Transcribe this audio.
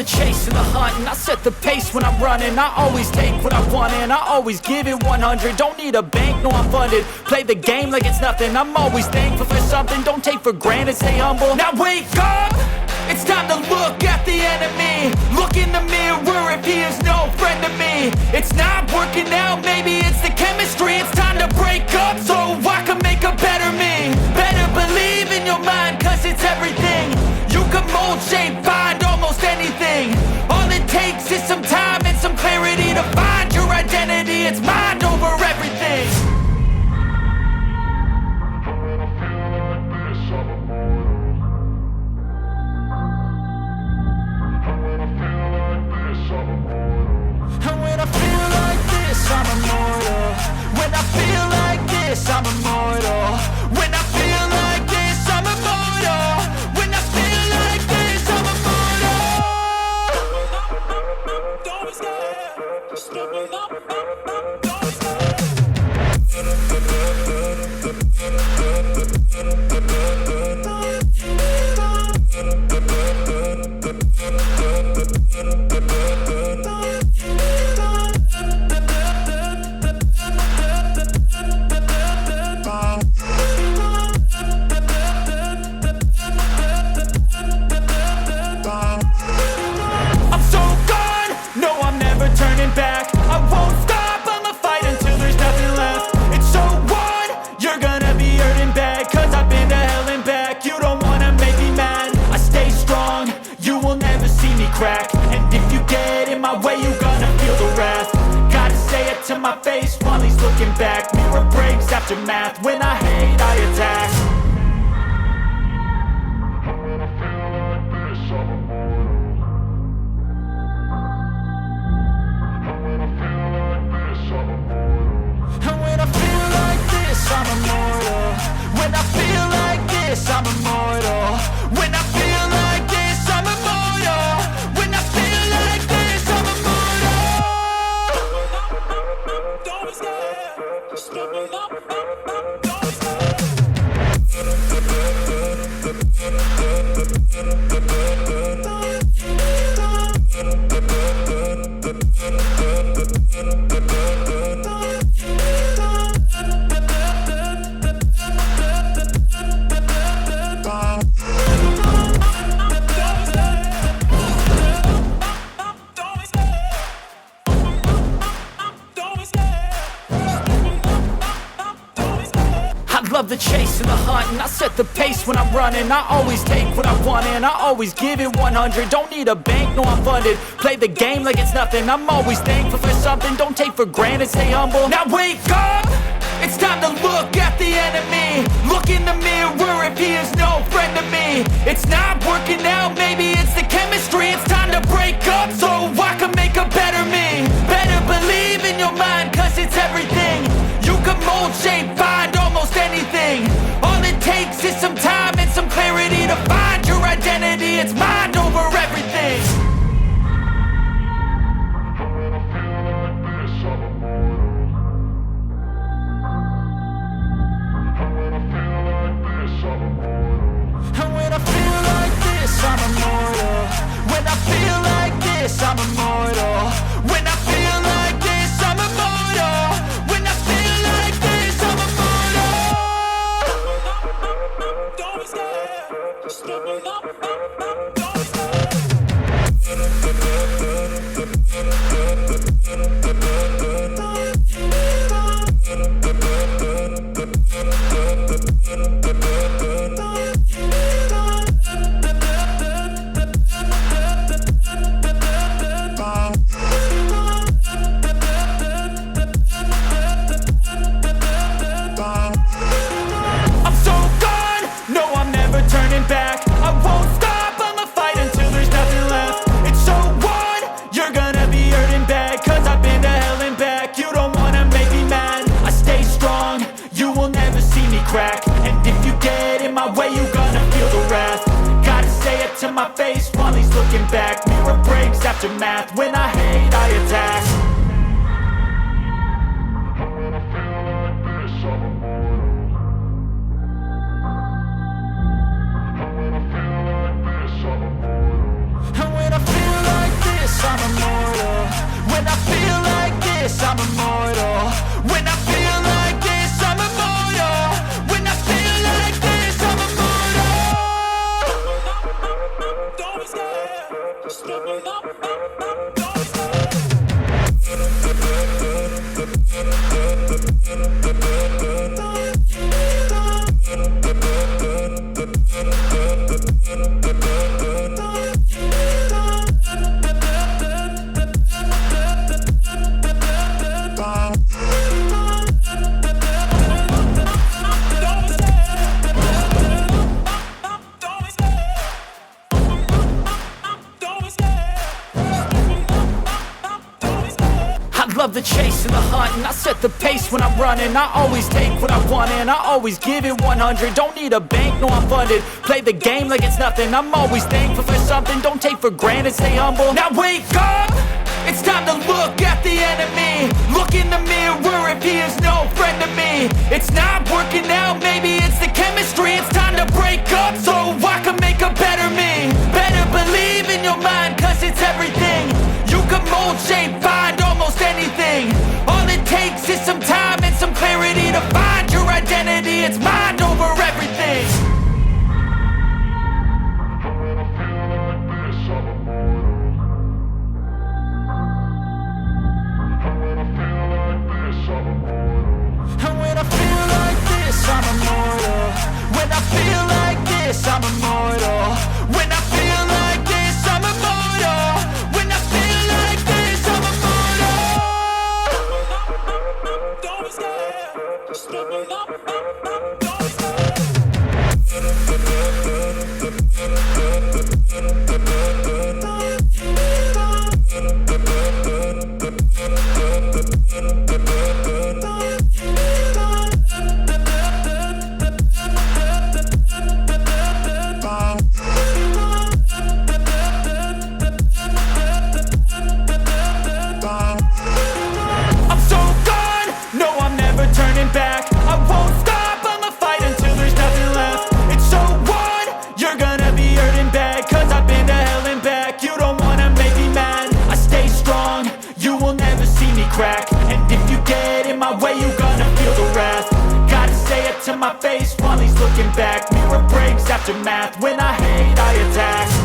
the chase and the hunt, and I set the pace when I'm running. I always take what I want and I always give it 100. Don't need a bank, no I'm funded. Play the game like it's nothing. I'm always thankful for something. Don't take for granted, stay humble. Now wake up! It's time to look at the enemy. Look in the mirror if he is no friend to me. It's not working out, maybe it's the chemistry. It's time to break up so I can make a better me. Better believe in your mind, cause it's everything. You can mold, shape, find almost anything. All it takes is some time and some clarity to find your identity. It's mind over everything. And when I feel like this, I'm immortal. When I feel like this, I'm immortal. When I feel like this, I'm immortal. When I feel like this, I'm immortal. Don't be scared. Just open up. Don't be scared. And if you get in my way, you gonna feel the wrath. Gotta say it to my face while he's looking back. Mirror breaks after math. When I hate, I attack. And when I feel like this, I'm immortal. When I feel like this, I'm immortal. When I feel like this, I'm immortal. When I feel like this, I'm immortal. Don't be scared. Just open up. Don't be love the chase and the hunt, and I set the pace when I'm running. I always take what I want and I always give it 100. Don't need a bank, no I'm funded. Play the game like it's nothing. I'm always thankful for something. Don't take for granted, stay humble. Now wake up! It's time to look at the enemy. Look in the mirror if he is no friend to me. It's not working out, maybe it's the chemistry. It's time to break up so I can make a better me. Better believe in your mind, cause it's everything. You can mold, shape, find almost anything. All it takes is some time and some clarity to find your identity. It's mind over everything. And when I feel like this, I'm immortal. When I feel like this, I'm immortal. When I feel like this, I'm immortal. When I feel like this, I'm this, I'm immortal. When I feel like this, I'm immortal. When I feel like this, I'm immortal. Don't be scared. Step it up. Don't be scared. I love the chase and the hunt, and I set the pace when I'm running. I always take what I want and I always give it 100. Don't need a bank, no I'm funded. Play the game like it's nothing. I'm always thankful for something. Don't take for granted, stay humble. Now wake up! It's time to look at the enemy. Look in the mirror if he is no friend to me. It's not working out, maybe it's the chemistry. It's time to break up so I can make a better me. Better believe in your mind, cause it's everything. You can mold, shape, find almost anything. All it takes is some time and some clarity to find your identity. It's mind over everything. And when I feel like this, I'm immortal. When I feel like this, I'm immortal. When I feel like this, I'm immortal. When I feel like this, I'm immortal. Don't be scared. Just step it up. Don't be scared. And if you get in my way, you gonna feel the wrath. Gotta say it to my face while he's looking back. Mirror breaks after math. When I hate, I attack.